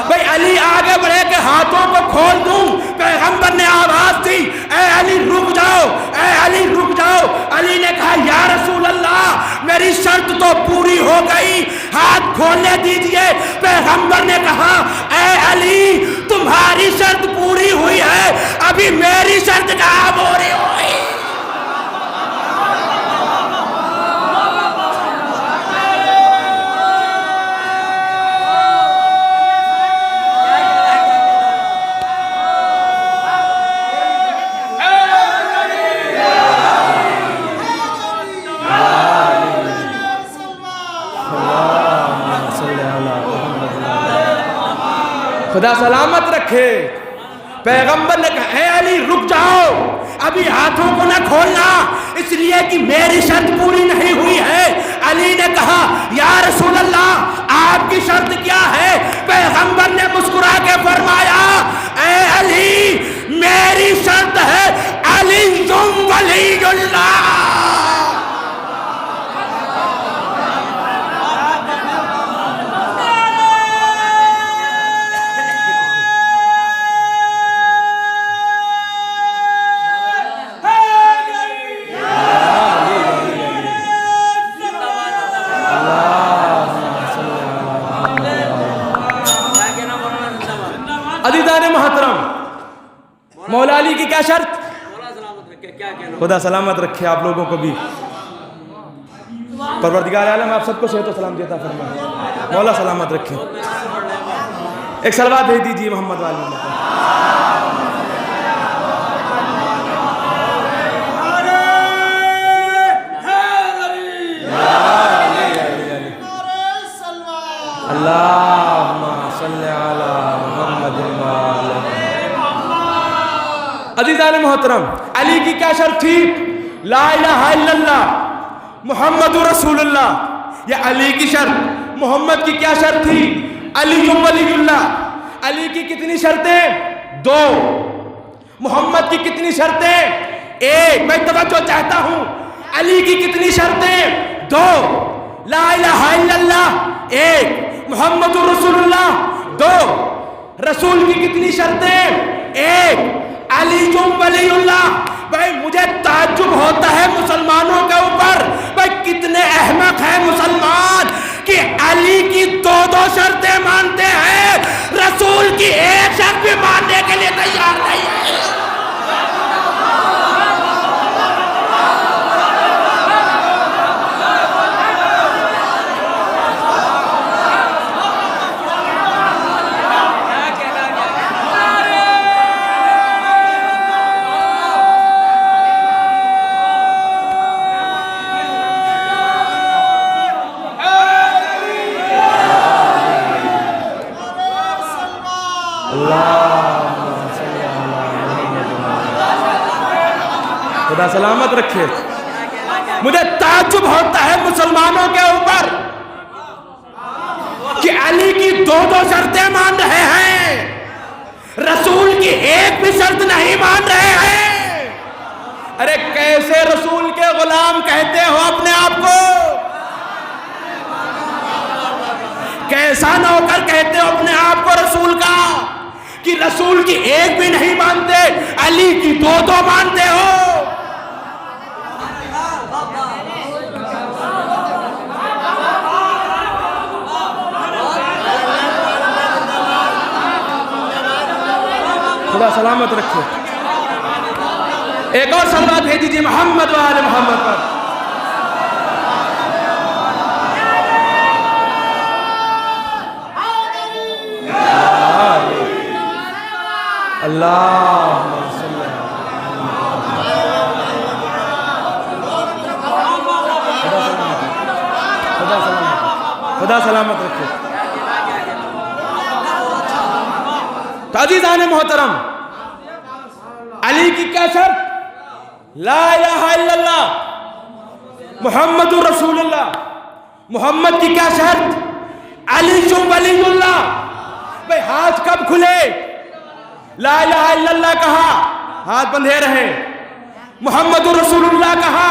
भाई अली आगे बढ़े के हाथों को खोल दूं। पैगंबर ने आवाज दी ए अली रुक जाओ, ए अली रुक जाओ। अली ने कहा या रसूल अल्लाह मेरी शर्त तो पूरी हो गई, हाथ खोलने दीजिए। पैगंबर ने कहा ए अली तुम्हारी शर्त पूरी हुई है, अभी मेरी शर्त कहाँ पूरी हुई? खुदा सलामत रखे। पैगंबर ने कहा ए अली रुक जाओ, अभी हाथों को ना खोलना, इसलिए कि मेरी शर्त पूरी नहीं हुई है। अली ने कहा या रसूल अल्लाह आपकी शर्त क्या है? पैगंबर ने मुस्कुरा के फरमाया ए अली मेरी शर्त है अली वलीयुल्लाह। अज़ीज़ान मोहतरम, मौला अली की क्या शर्त? खुदा सलामत रखे आप लोगों को भी। परवरदिगार आलम आप सबको सेहत व सलाम देता फरमाए, मौला सलामत रखे। एक सलवात भेज दीजिए मोहम्मद वाले। अज़ीज़ान मोहतरम, अली की क्या शर्त थी? ला इलाहा इल्लल्लाह मुहम्मदुर रसूलुल्लाह, ये अली की शर्त। मोहम्मद की क्या शर्त थी? अली वलीयुल्लाह। अली की कितनी शर्तें? 2। मोहम्मद की कितनी शर्तें? 1। मैं तवज्जो चाहता हूं, अली की कितनी शर्तें? 2। ला इलाहा इल्लल्लाह 1, मुहम्मदुर रसूलुल्लाह 2। रसूल की कितनी शर्तें? 1, अली वलीयुल्लाह। भाई मुझे ताज्जुब होता है मुसलमानों के ऊपर, भाई कितने अहमक हैं मुसलमान कि अली की 2 शर्तें मानते हैं, रसूल की 1 शर्त भी मानने के लिए तैयार नहीं है। खुदा सलामत रखे। मुझे ताज्जुब होता है मुसलमानों के ऊपर कि अली की 2 शर्तें मान रहे हैं, रसूल की 1 भी शर्त नहीं मान रहे हैं। अरे कैसे रसूल के गुलाम कहते हो अपने आप को? कैसा नौकर कहते हो अपने आप को रसूल का कि रसूल की 1 भी नहीं मानते, अली की 2 मानते हो। खुदा सलामत रखे। एक और सलवात भेज दीजिए मोहम्मद वाले मोहम्मद पर। अल्लाह खुदा सलामत रखे। तो अज़ीज़ान मोहतरम, अली की क्या शर्त? ला इलाहा इल्लल्लाह मुहम्मदुर रसूलुल्लाह। मोहम्मद की क्या शर्त? अली वलीयुल्लाह। भाई हाथ कब खुले? ला इलाहा इल्लल्लाह कहा, हाथ बंधे रहे। मुहम्मदुर रसूलुल्लाह कहा,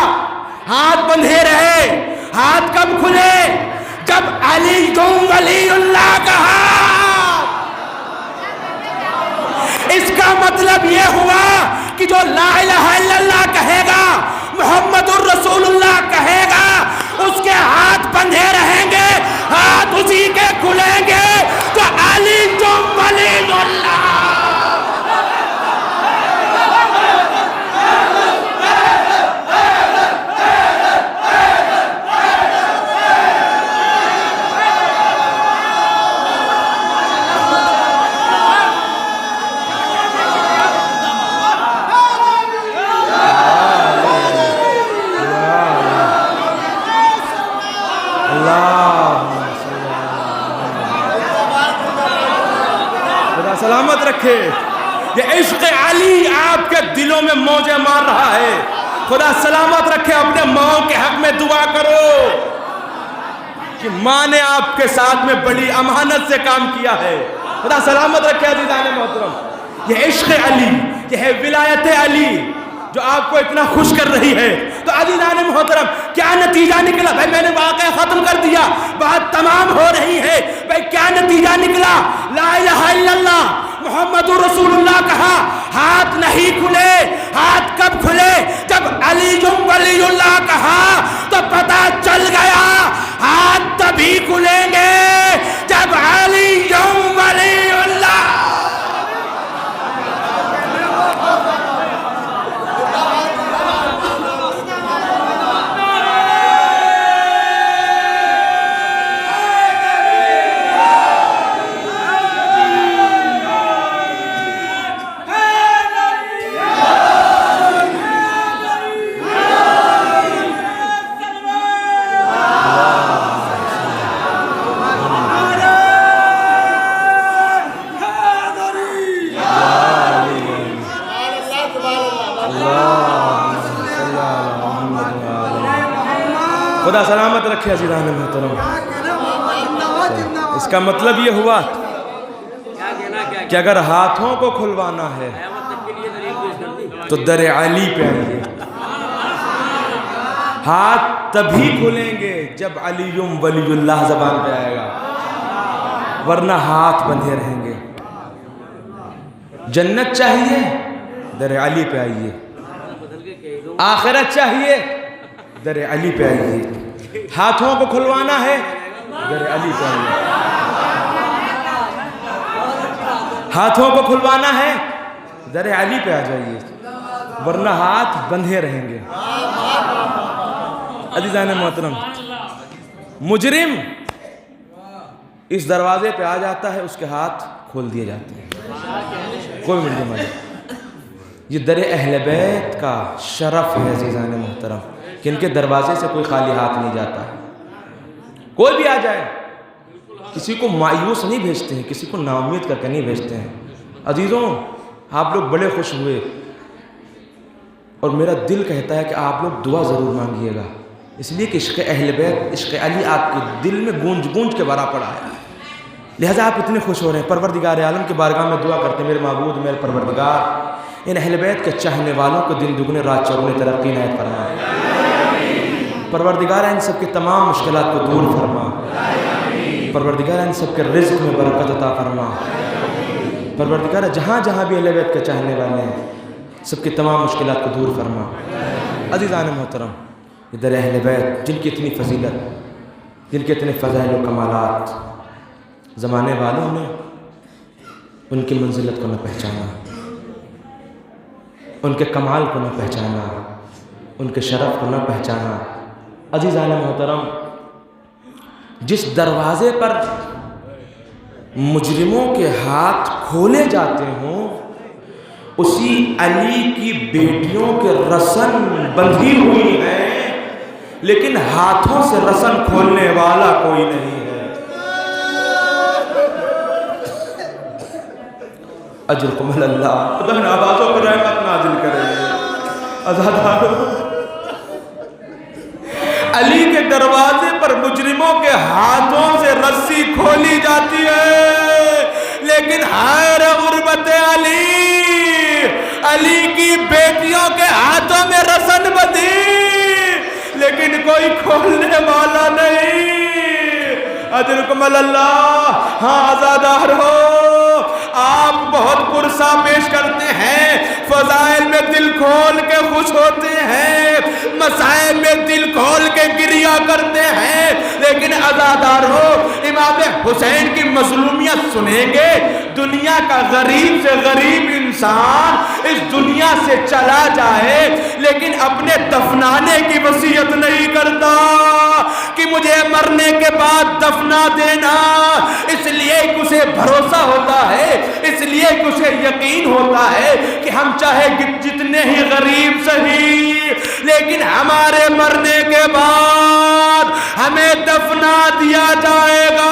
हाथ बंधे रहे। हाथ कब खुले? जब अली वलीयुल्लाह कहा। इसका मतलब यह हुआ कि जो ला इलाहा इल्लल्लाह कहेगा, मुहम्मदुर रसूलुल्लाह कहेगा, उसके हाथ बंधे रहेंगे, हाथ उसी के खुलेंगे। तो अली वलीयुल्लाह। सलामत रखे। ये इश्क़ अली आपके दिलों में मौजे मार रहा है। खुदा सलामत रखे। अपने माँ के हक में दुआ करो कि माँ ने आपके साथ में बड़ी अमानत से काम किया है। खुदा सलामत रखे। अज़ीज़ान मोहतरम, ये इश्क़ अली, ये है विलायत अली जो आपको इतना खुश कर रही है। तो अज़ीज़ान मोहतरम, क्या नतीजा निकला? भाई मैंने वाक़या ख़त्म कर दिया, बात तमाम हो रही है। भाई क्या नतीजा निकला? ला इलाहा इल्लल्लाह मुहम्मदुर रसूलुल्लाह कहा, हाथ नहीं खुले। हाथ कब खुले? जब अली वलीयुल्लाह कहा। तो पता चल गया हाथ तभी खुलेंगे जब अली वलीयुल्लाह। खुदा सलामत रखे अज़ीज़ान मोहतरम। इसका मतलब ये हुआ कि अगर हाथों को खुलवाना है तो दर अली पे आइए। हाथ तभी खुलेंगे जब अलीयुम वलीयुल्लाह ज़बान पे आएगा, वरना हाथ बंधे रहेंगे। जन्नत चाहिए, दर अली पे आइए। आखिरत चाहिए, दर अली पे आइए। हाथों को खुलवाना है, दर अली पे आइए। हाथों को खुलवाना है, दर अली पे आ जाइए, वरना हाथ बंधे रहेंगे। अज़ीज़ान मोहतरम, मुजरिम इस दरवाजे पे आ जाता है, उसके हाथ खोल दिए जाते हैं। कोई मुजरिम नहीं। ये दर अहले बैत का शरफ है अज़ीज़ान मोहतरम कि इनके दरवाजे से कोई खाली हाथ नहीं जाता। कोई भी आ जाए, किसी को मायूस नहीं भेजते हैं, किसी को नाउम्मीद करके नहीं भेजते हैं। अजीज़ों, आप लोग बड़े खुश हुए और मेरा दिल कहता है कि आप लोग दुआ ज़रूर मांगिएगा, इसलिए कि इश्क़ अहले बैत, इश्क़ अली आपके दिल में गूंज गूंज के भरा पड़ा है, लिहाजा आप इतने खुश हो रहे हैं। परवरदिगार आलम के बारगाह में दुआ करते हैं, मेरे माबूद, मेरे परवरदिगार, इन अहले बैत के चाहने वालों को दिन दुगने रात चौगुने तरक्की इनायत फरमा। परवरदिगार इन सब के तमाम मुश्किलात को दूर फरमा। परवरदिगार इन सब के रिज़्क़ में बरकत अता फरमा। परवरदिगार जहाँ जहाँ भी अहले बैत के चाहने वाले हैं, सबकी तमाम मुश्किलात को दूर फरमा। अज़ीज़ान मोहतरम, इधर अहले बैत जिनकी इतनी फजीलत, जिनके इतने फ़ज़ाइल व कमालात, ज़माने वालों ने उनकी मंजिलत को न पहचाना, उनके कमाल को न पहचाना, उनके शरफ़ को न पहचाना। अज़ीज़ान मोहतरम, जिस दरवाज़े पर मुजरिमों के हाथ खोले जाते हों, उसी अली की बेटियों के रसन बंधी हुई है, लेकिन हाथों से रसन खोलने वाला कोई नहीं है। अजरकुम अल्लाह, खुदा इन आवाज़ों पर रहमत नाज़िल करे। आज़ादारों, अली के दरवाजे पर मुजरिमों के हाथों से रस्सी खोली जाती है, लेकिन हाय रे गुर्बत अली, अली की बेटियों के हाथों में रसन बंधी, लेकिन कोई खोलने वाला नहीं। अजरकुम अल्लाह। हाँ आज़ादारों, आप बहुत पुरसा पेश करते हैं, फ़ज़ाइल में दिल खोल के खुश होते हैं, मसाइल में दिल खोल के गिरिया करते हैं, लेकिन अज़ादारों, इमाम हुसैन की मज़लूमियत सुनेंगे। दुनिया का गरीब से गरीब इंसान इस दुनिया से चला जाए, लेकिन अपने दफनाने की वसीयत नहीं करता कि मुझे मरने के बाद दफना देना। इसलिए उसे भरोसा होता है, इसलिए उसे यकीन होता है कि हम चाहे जितने ही गरीब सही, लेकिन हमारे मरने के बाद हमें दफना दिया जाएगा।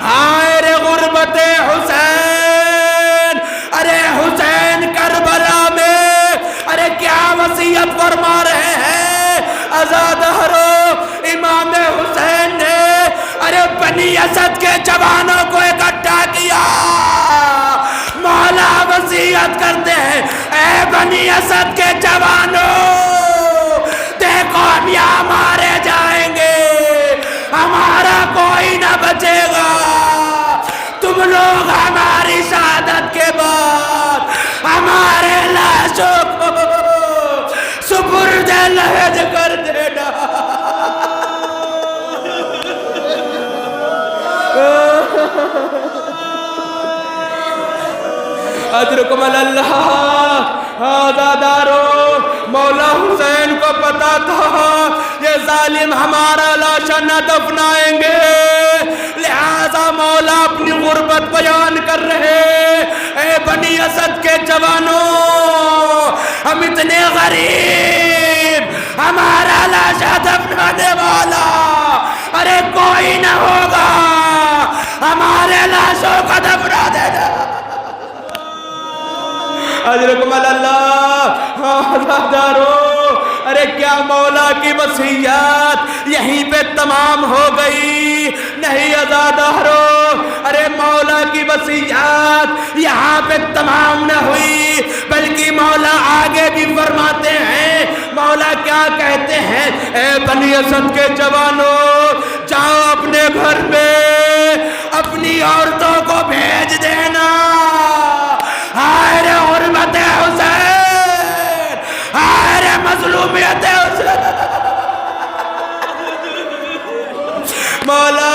हाय रे गुर्बते हुसैन, अरे हुसैन करबला में, अरे क्या वसीयत फरमा रहे हैं आज़ादारों। इमाम हुसैन ने अरे बनी असद के जवानों को इकट्ठा किया। मौला वसीयत करते हैं, ए बनी असद के जवानों, देखो हम यहाँ मारे जाएंगे, हमारा कोई ना बचेगा। तुम लोग हमारी शहादत के बाद हमारे लाशों को सुपुर्द लहद कर देना। अजरकुम अल्लाह। आज़ादारों, मौला हुसैन को पता था ये जालिम हमारा लाशा न दफनाएंगे, लिहाजा मौला अपनी गुर्बत बयान कर रहे। ए बनी असद के जवानों, हम इतने गरीब, हमारा लाशा दफनाने वाला अरे कोई न होगा, हमारे लाशों का दफना देना। अजरकुम अल्लाह। आज़ादारों, अरे अरे क्या मौला की वसीयत यहीं पे तमाम हो गई? नहीं अज़ादारो, अरे मौला की वसीयत यहाँ पे तमाम न हुई, बल्कि मौला आगे भी फरमाते हैं। मौला क्या कहते हैं? ए बनी असद के जवानों, जाओ अपने घर में अपनी औरतों को भेज देना। हाय रे हुर्मत हुसैन, हाय रे मजलूमियत हुसैन। मौला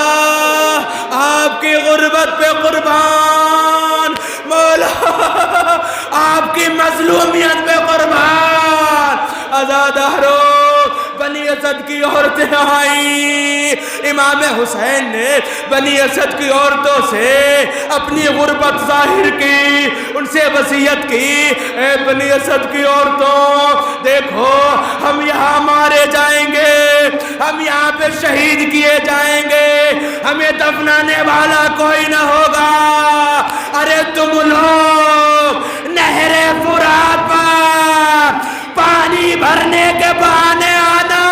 आपकी गुर्बत पे कुर्बान, मौला आपकी मजलूमियत पे कुर्बान। अज़ादारो, बनी असद की औरतें आई। इमाम हुसैन ने बनी असद की औरतों से अपनी गुर्बत जाहिर की, उनसे वसीयत की, ए बनी असद की औरतों, देखो हम यहाँ मारे जाएंगे, हम यहाँ पे शहीद किए जाएंगे, हमें दफनाने वाला कोई ना होगा। अरे तुम लोग नहरे फुरात पर पानी भरने के बहाने आना,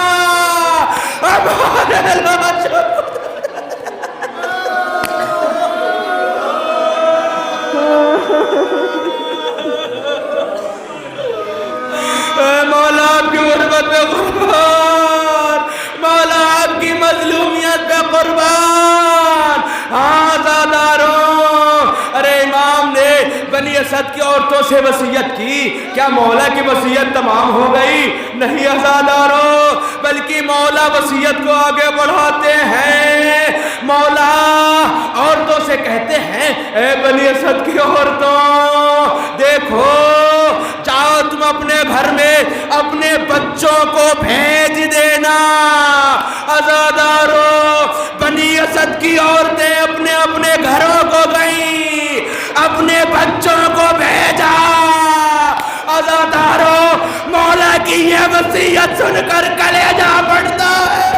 हमारे लाशों मौला आपकी गुर्बत पे कुर्बान, मौला आपकी मजलूमियत पे कुर्बान। हाँ ज़ादारो, अरे इमाम ने बनी असद की औरतों से वसीयत की, क्या मौला की वसीयत तमाम हो गई? नहीं अज़ादारो, बल्कि मौला वसीयत को आगे बढ़ाते हैं। मौला औरतों से कहते हैं, ए बनी असद की औरतों, देखो जाओ तुम अपने घर में अपने बच्चों को भेज देना। अज़ादारो, बनी असद की औरतें अपने अपने घरों को गई, अपने बच्चों को भेजा। अज़ादारो, मौला की ये वसीयत सुनकर कलेजा फटता है।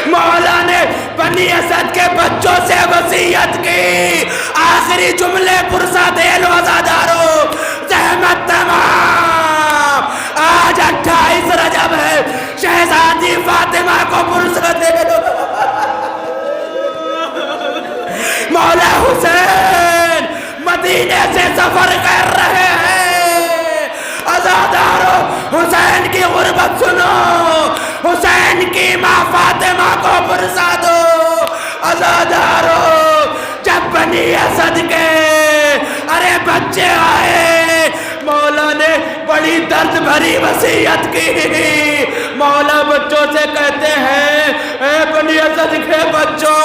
मौला ने बनी असद के बच्चों से वसीयत की, आखिरी जुमले पुरसा दे लो अज़ादारो, ज़हमत तमाम। आज 28 रजब है, शहजादी फातिमा को पुरसा दे लो। मौला हुसैन मदीने से सफर कर रहे हैं। अज़ादारो, हुसैन की गुर्बत सुनो, हुसैन की माँ फातिमा को पुरसा दो। अज़ादारो, जब बनी असद के अरे बच्चे आए, मौला ने बड़ी दर्द भरी वसीयत की। मौला बच्चों से कहते हैं, ए बनी असद के बच्चों,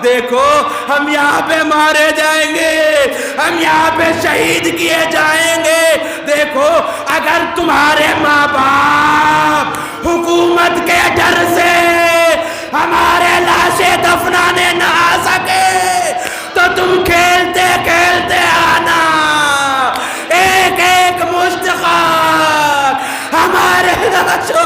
देखो हम यहाँ पे मारे जाएंगे, हम यहाँ पे शहीद किए जाएंगे। देखो अगर तुम्हारे माँ बाप हुकूमत के डर से हमारे लाशें दफनाने न आ सके, तो तुम खेलते खेलते आना, एक एक मुश्त खाक हमारे लाशों